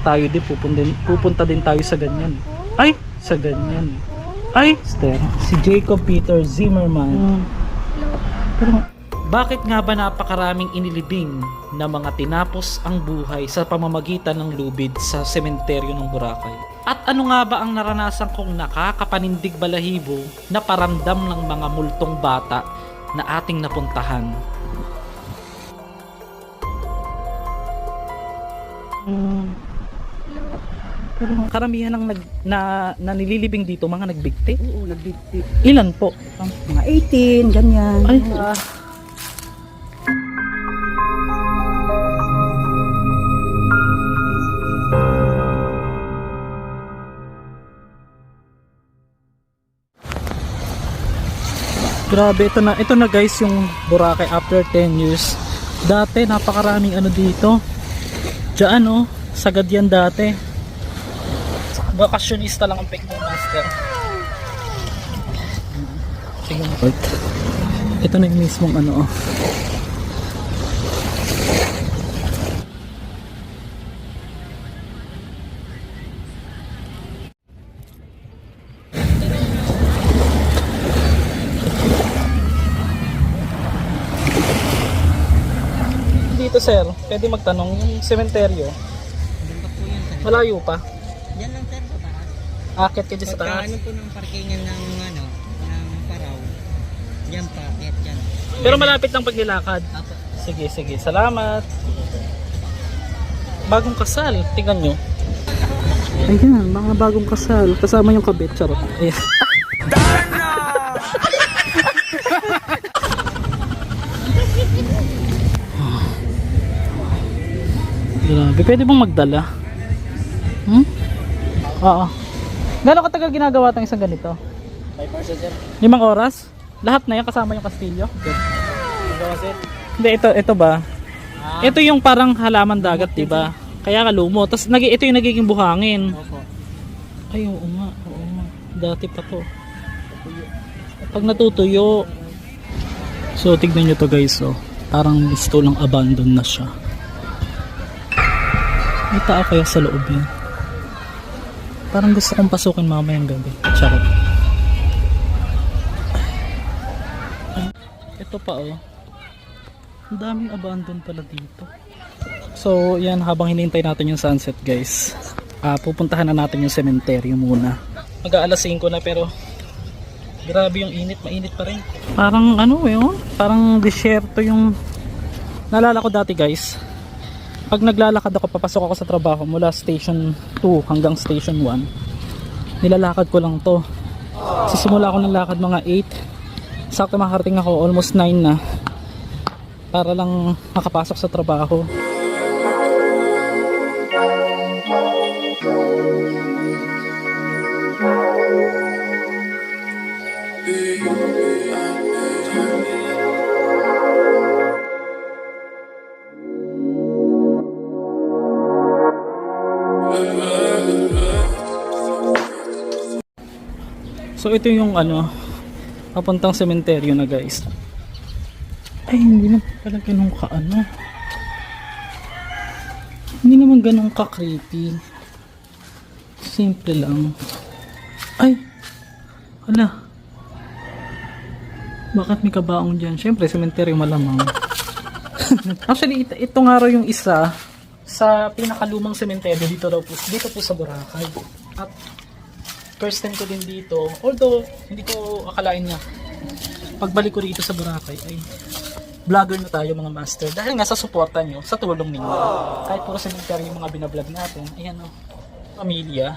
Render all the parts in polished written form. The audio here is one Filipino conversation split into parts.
tayo din, pupunta din tayo sa ganyan. Ay, sa ganyan. Ay, si Jacob Peter Zimmerman. Pero bakit nga ba napakaraming inilibing na mga tinapos ang buhay sa pamamagitan ng lubid sa sementeryo ng Boracay? At ano nga ba ang naranasan kong nakakapanindig balahibo na paramdam ng mga multong bata na ating napuntahan? Pero karamihan ng nililibing dito mga nagbigti? Oo, nagbigti. Ilan po? Mga 18, ganyan. Ay, grabe, ito na guys yung Boracay after 10 years. Dati napakaraming ano dito. Diyan oh, sagad yan dati. Bakasyonista lang ang Pekmong Master. Tingnan mo. Ito na yung mismong ano oh. Dito sir, pwede magtanong yung sementeryo. Malayo pa. Yan lang sir sa taas. Akit ka dyan sa taas. Pagkaano po ng parkingan ng ng Paraw. Yan pa, akit yan. Pero malapit lang pag nilakad. Apo. Sige, sige. Salamat. Bagong kasal. Tingnan nyo. Ayan, mga bagong kasal. Kasama yung kabit. Charot. Ayan. Grabe. Pwede bang magdala? Oo. Gano'ng katagal ginagawa itong isang ganito? 5 hours sir. 5 oras? Lahat na yan kasama yung kastilyo? Hindi, ito ba? Ito yung parang halaman dagat, diba? Kaya kalumo. Tapos ito yung nagiging buhangin. Opo. Ay, oo nga. Dati pa to. Pag natutuyo. So, tignan nyo to guys. Oh. Parang gusto lang abandon na siya. May tao kaya sa loob yan. Parang gusto kong pasukin mamayang gabi. Charot. Ito pa oh. Ang daming abandon pala dito. So yan, habang hinihintay natin yung sunset guys, pupuntahan na natin yung sementeryo muna. Mag-aalas 5 na pero grabe yung init, mainit pa rin. Parang ano yun, parang disyerto yung naalala ko dati guys. Pag naglalakad ako, papasok ako sa trabaho mula station 2 hanggang station 1, nilalakad ko lang to. Sisimula ako ng lakad mga 8, sakto makarating ako almost 9 na para lang makapasok sa trabaho. So ito yung papuntang sementeryo na guys. Ay, hindi naman pala ganun ka hindi naman ganun ka creepy. Simple lang. Ay, hala, bakit may kabaong dyan? Syempre sementeryo malamang. Actually ito nga raw yung isa sa pinakalumang sementeryo dito po sa Boracay. At first time ko din dito, although hindi ko akalain nga pagbalik ko rito sa Boracay ay vlogger na tayo mga master, dahil nga sa suporta nyo, sa tulong ninyo. Kahit puro cemetery yung mga binablog natin, ayan o, pamilya.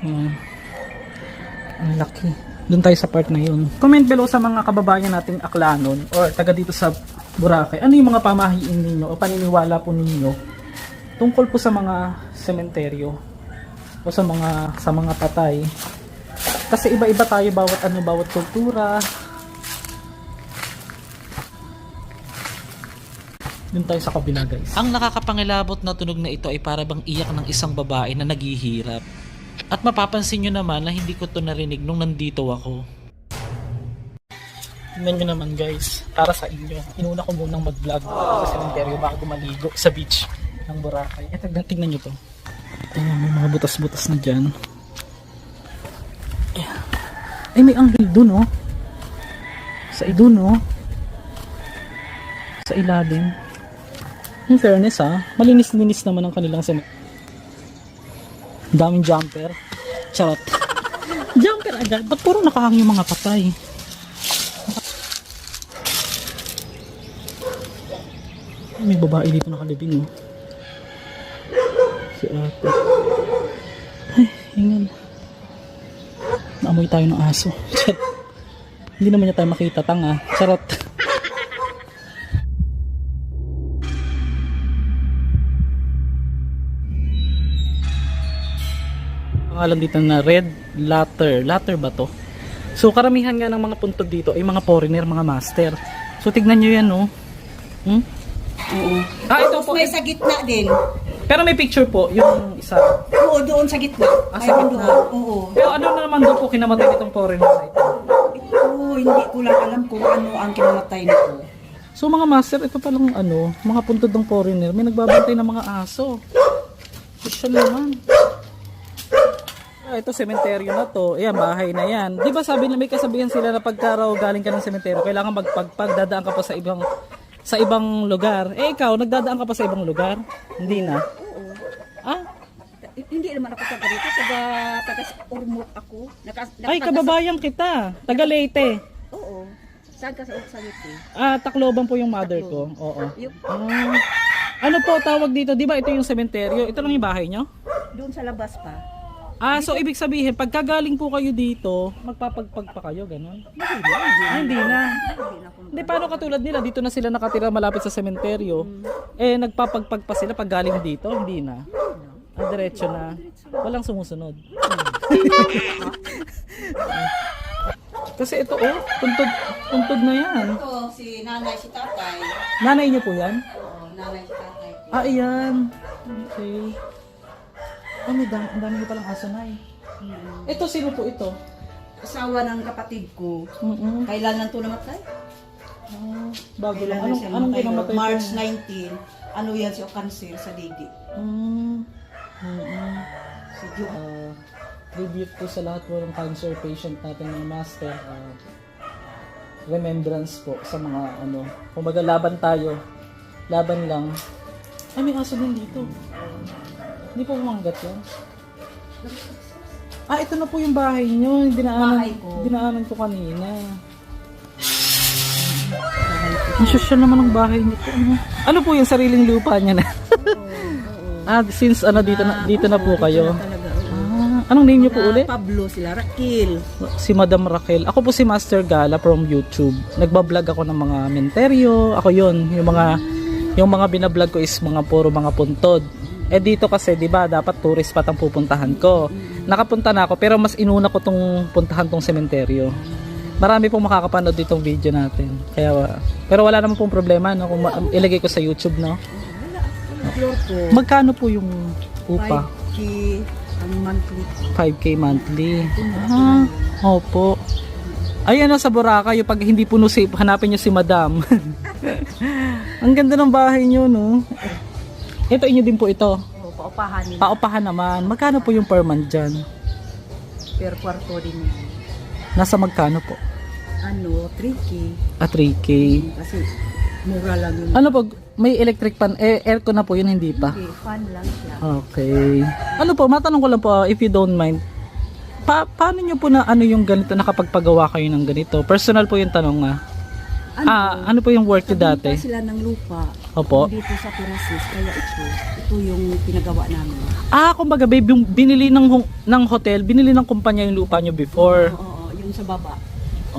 Ang laki. Doon tayo sa part na yun. Comment below sa mga kababayan nating Aklanon or taga dito sa Boracay, ano yung mga pamahiin ninyo o paniniwala po ninyo tungkol po sa mga sementeryo o sa mga patay. Kasi iba-iba tayo, bawat kultura. Doon tayo sa kabila guys. Ang nakakapangilabot na tunog na ito ay para bang iyak ng isang babae na naghihirap. At mapapansin nyo naman na hindi ko to narinig nung nandito ako. Tingnan nyo naman guys, para sa inyo. Inuna ko munang mag-vlog sa sementeryo bago maligo sa beach. ng Boracay. Tingnan nyo to. Ayan, may mga butas-butas na dyan. Ayan. Ay, may anghel dun, oh. Sa idun, oh. Sa ilalim. In fairness, ha. Malinis-linis naman ang kanilang daming jumper. Charot. Jumper agad. Ba't puro nakahang yung mga patay? May babae dito nakalibing, oh. Si ate. Ay, hingan. Naamoy tayo ng aso. Charot. Hindi naman niya tayo makita, tanga. Charot. Pangalan dito na Red Latter. Latter ba to? So karamihan nga ng mga puntod dito ay mga foreigner, mga master. So tignan nyo yan, no? Hmm? Oo. Ito po. May sa gitna din. Pero may picture po, yung isa. Oo, doon sa gitna. Sa gitna. Doon. Oo. Pero ano na naman daw po kinamatay nitong foreigner na ito? Ito, hindi ko lang alam kung ano ang kinamatay nito. So mga master, ito palang mga puntod ng foreigner, may nagbabantay ng mga aso. Social naman. Ito, sementeryo na to. Ayan, bahay na yan. Di ba sabi na may kasabihan sila na pagka raw galing ka ng sementeryo, kailangan magpagdadaan ka pa sa ibang lugar. Eh ikaw, nagdadaan ka pa sa ibang lugar? Hindi na? Oo. Ah? Hindi naman ako taga dito. Taga Ormoc ako. Ay, kababayan kita. Taga Leyte. Oo. Saan ka sa Leyte? Tacloban po yung mother ko. Oo. Yung, Ano po tawag dito? Di ba ito yung sementeryo? Ito lang yung bahay nyo? doon sa labas pa. So ibig sabihin, pagkagaling po kayo dito, magpapagpag pa kayo, ganun? Hindi na. Hindi, paano katulad nila? Dito na sila nakatira malapit sa sementeryo. Eh, nagpapagpag pa sila pag galing dito? Hindi na. Diretso na. Walang sumusunod. Kasi ito, puntod na yan. Ito, si nanay, si tatay. Nanay niyo po yan? Oo, nanay, si tatay. Iyan. Okay. Ang dami niyo palang aso na eh. Ito, sino po ito? Asawa ng kapatid ko. Kailan lang ito namatay? Bago lang. Kailan na siya Anong namatay? kinamatay? March 19. Ano yan siya? Cancer sa didi. Si Jo. Tribute po sa lahat po ng cancer patient natin ng master. Remembrance po sa mga kumbaga laban tayo. Laban lang. Ay, may aso din dito. Hindi po umanggat yan. Ito na po yung bahay nyo. Bahay ko. Dinaanan ko kanina. Ang social naman ng bahay nyo po. Ano po yung sariling lupa niya na? Since dito na po kayo. Anong name nyo po ulit? Pablo, sila Raquel. Si Madam Raquel. Ako po si Master Gala from YouTube. Nagbablog ako ng mga menteryo. Ako yun. Yung mga binablog ko is puro mga puntod. Dito kasi, di ba, dapat tourist spot ang pupuntahan ko. Nakapunta na ako, pero mas inuna ko tong puntahan tong sementeryo. Marami pong makakapanood ditong video natin. Pero wala naman pong problema, no? Kung ilagay ko sa YouTube, no? Floor ko. Magkano po yung upa? 5K ang monthly. 5K monthly. Opo. Ayan na sa Boracay, pag hindi puno hanapin nyo si Madam. Ang ganda ng bahay nyo, no? Ito inyo din po ito. Oo, paupahan nila. Paupahan naman. Magkano po yung per month dyan? Per kwarto din yan. Nasa magkano po? 3K. 3K. Kasi mura lang yun. Ano po, may electric fan, aircon na po yun, hindi pa? Okay, fan lang siya. Okay. Ano po, matanong ko lang po, if you don't mind, paano nyo po na yung ganito, nakapagpagawa kayo ng ganito? Personal po yung tanong nga. Ano po yung work nyo dati? Sila ng lupa. Opo. Dito sa Pirasis, kaya ito yung pinagawa namin. Kumbaga, yung binili ng hotel, binili ng kumpanya yung lupa nyo before. Oo, yung sa baba.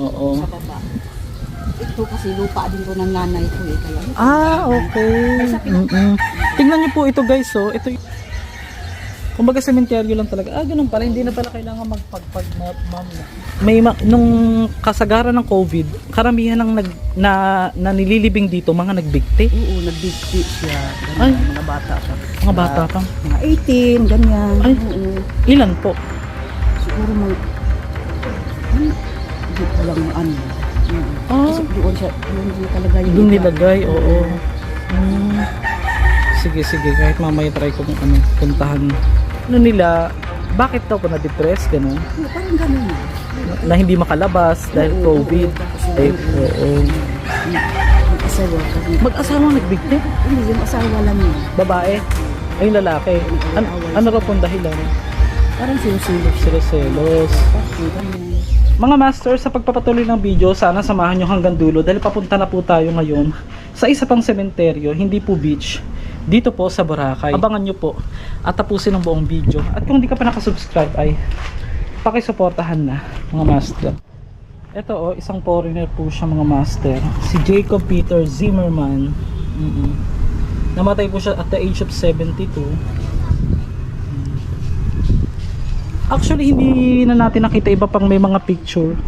Oo. Sa baba. Ito kasi lupa din ko ng nanay ko eh. Kaya okay. Tingnan nyo po ito guys, ito kumbaga sementeryo lang talaga. Ganun pala, hindi na pala kailangan magpagpag ma'am. Nung kasagaran ng COVID, karamihan ng nililibing dito, mga nagbigti. Oo, nagbigti siya. Ay. Mga bata pa. Mga bata pa. Mga 18, ganyan. Ay. Oo. Ilan po? Siguro mga hindi ko lang ano. Kasi doon talaga yung Doon nilagay, oo. Sige, sige. Kahit mamaya try ko kung ano, puntahan. Ano nila, bakit daw po na-depress, gano'n? Parang ganun na. Na hindi makalabas dahil COVID. Ay, oo. Mag-asawa kasi. Mag-asawa nagbigti? Hindi, yung asawa lang yun. Babae? Ay, lalaki. Ano raw pong dahilan? Parang sinusulo siya. Sila selos. Parang ganun. Mga master, sa pagpapatuloy ng video, sana samahan nyo hanggang dulo dahil papunta na po tayo ngayon sa isa pang sementeryo, hindi po beach, dito po sa Boracay. Abangan nyo po at tapusin ang buong video. At kung hindi ka pa nakasubscribe ay pakisuportahan na, mga master. Ito oh, isang foreigner po siya, mga master. Si Jacob Peter Zimmerman. Namatay po siya at the age of 72. Actually, hindi na natin nakita iba pang may mga picture.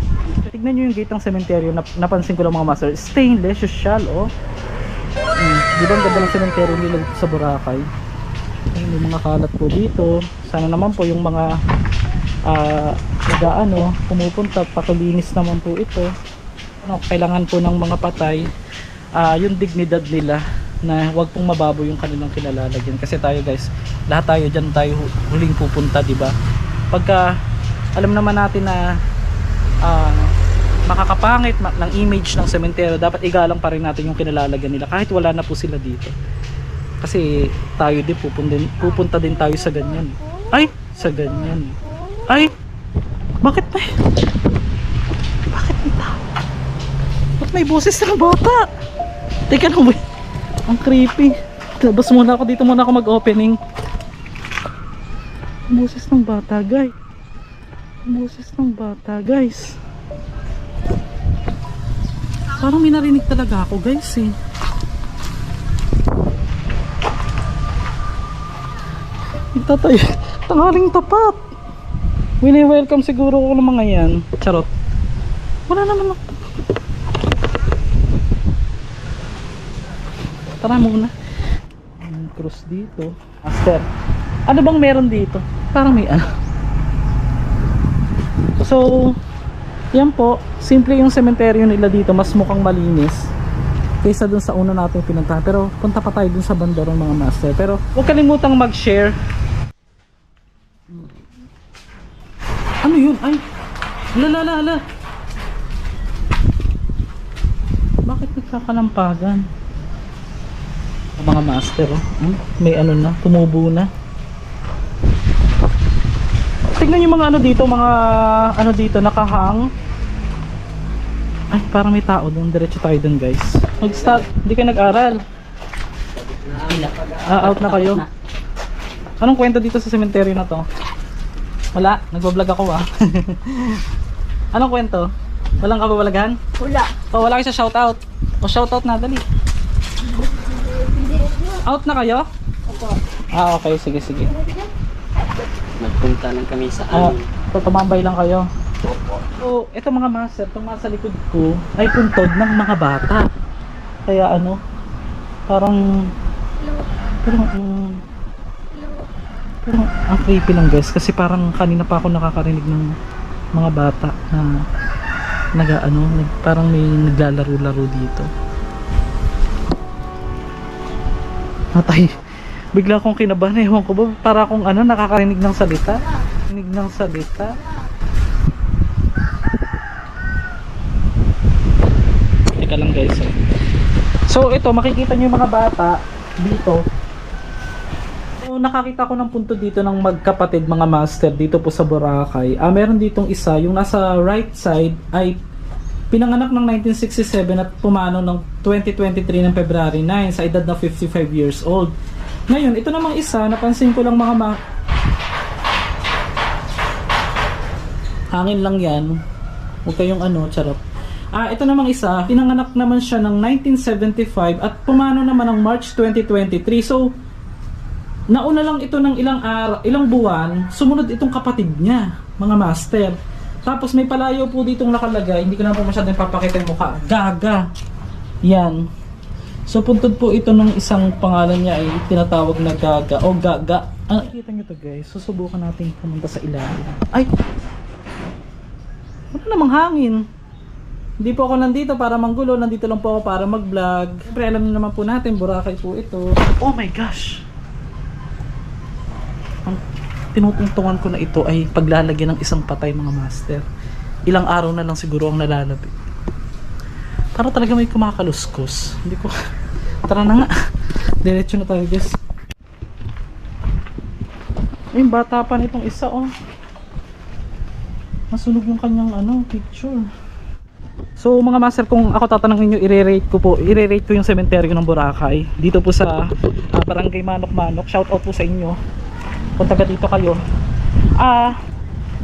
Tignan nyo yung gate ng sementeryo. Napansin ko lang, mga master. Stainless, social, oh. Di ba ang ganda ng sementeryo nila dito sa Boracay? May mga kalat po dito. Sana naman po yung mga pumupunta, pakulinis naman po ito. Kailangan po ng mga patay yung dignidad nila na wag pong mababo yung kanilang kinalalagyan. Kasi tayo guys, lahat tayo dyan tayo huling pupunta, di ba? Pagka alam naman natin na makakapangit ng image ng sementeryo, dapat igalang pa rin natin yung kinalalagyan nila kahit wala na po sila dito. Kasi tayo din pupunta din tayo sa ganyan. Ay, sa ganyan. Ay, bakit may tao? Ba't may boses ng bata? Teka lang, wait. Ang creepy. Labas muna ako, dito muna ako mag-opening. Boses ng bata, guys. Boses ng bata, guys. Parang may narinig talaga ako, guys, eh. Itatay. Tanghaling tapat. Wini-welcome siguro ko ng mga yan. Charot. Wala naman ako. Tara muna. Cross dito. Master. Ano bang meron dito? Parang may ano. So, yan po. Simple yung sementeryo nila dito. Mas mukhang malinis kaysa dun sa una natin pinuntahan. Pero punta pa tayo dun sa banda ron, mga master. Pero huwag kalimutang mag-share. Ano yun? Ay! Ala. Bakit nagkakalampagan? Mga master, oh. May ano na, tumubo na. Tignan yung mga ano dito, nakahang. Ay, parang may tao doon. Diretso tayo doon, guys. Mag-start. Hindi kayo nag-aral. Out na kayo. Anong kwento dito sa cemetery na to? Wala, nagbablog ako Anong kwento? Walang kababalaghan? Wala. Wala kayo sa shoutout. Shoutout na, dali. Out na kayo? Opo. Okay, sige. Nagpunta lang kami sa amin. Tumambay lang kayo. So, ito mga master, itong nasa likod ko ay puntod ng mga bata. Kaya parang ang creepy lang, guys, kasi parang kanina pa ako nakakarinig ng mga bata na parang may naglalaro-laro dito. Natay, bigla akong kinabahan, ewan ko ba, para akong nakakarinig ng salita. Teka lang, guys. So ito, makikita nyo yung mga bata dito. So nakakita ko ng punto dito ng magkapatid, mga master, dito po sa Boracay. Meron ditong isa, yung nasa right side ay pinanganak ng 1967 at pumanaw ng 2023 ng February 9 sa edad na 55 years old. Ngayon, ito namang isa, napansin ko lang hangin lang yan. Huwag kayong charot. Ito namang isa, pinanganak naman siya ng 1975 at pumanaw naman ng March 2023. So, nauna lang ito ng ilang buwan, sumunod itong kapatid niya, mga master. Tapos may palayo po ditong nakalagay, hindi ko na po masyadong papakita yung mukha. Gaga. Yan. So puntod po ito ng isang pangalan niya ay tinatawag na Gaga o Gaga. Nakikita nyo to, guys. Susubukan natin pumunta sa ilalim. Ay! Wala namang hangin. Hindi po ako nandito para manggulo, nandito lang po ako para mag-vlog. Siyempre alam niyo naman po natin, Boracay po ito. Oh my gosh! Ang tinutungtungan ko na ito ay paglalagyan ng isang patay mga master. Ilang araw na lang siguro ang nalalabi. Para talaga may kumakaluskos. Hindi ko... Tara na nga. Diretso na tayo guys. Ay, bata pa nitong isa oh. Masunog yung kanyang picture. So mga master, kung ako tatanungin nyo, i-rate ko yung sementeryo ng Boracay dito po sa Barangay Manok-Manok. Shout out po sa inyo kung taga dito kayo.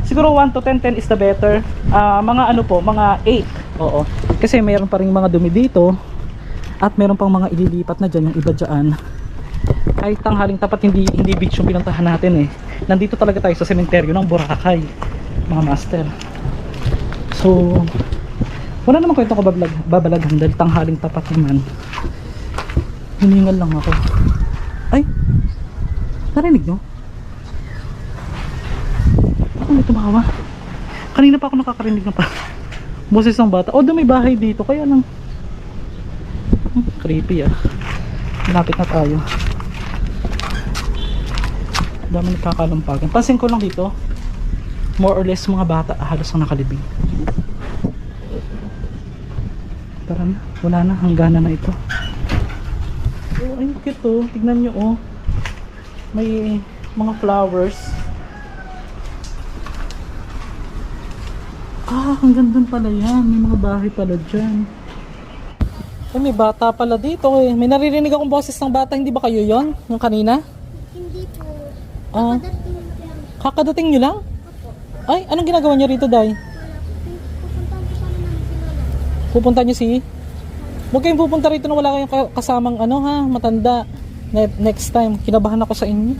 Siguro 1 to 10, 10 is the better. Mga mga 8. Oo. Kasi mayroon pa rin mga dumi dito at mayroon pang mga ililipat na dyan, yung iba dyan. Kahit tanghaling tapat, hindi beach yung pinuntahan natin eh. Nandito talaga tayo sa sementeryo ng Boracay mga master. So wala naman kwento ko babalaghan dahil tanghaling tapat naman. Hiningal lang ako. Ay! Narinig nyo? Ako may tumawa. Kanina pa ako nakakarinig na pa boses ng bata. O, may bahay dito. Kaya lang creepy ah. Malapit na tayo. Dami nagkakalampagan. Pansin ko lang dito, more or less mga bata halos ang nakalibing. Tara na, wala na, hangganan na ito. Oh, ay cute oh, tignan nyo oh. May mga flowers. Hanggang dun pala yan, may mga bahay pala dyan. Ay, may bata pala dito eh. May naririnig akong boses ng bata, hindi ba kayo yon? Yung kanina? Hindi po. Ah, Dadating lang. kakadating nyo lang? Ay, anong ginagawa nyo rito, Day? Pupuntahan po sana namin si Lola. Pupunta nyo si... Huwag kayong pupunta rito na wala kayong kasamang matanda. Next time, kinabahan ako sa inyo.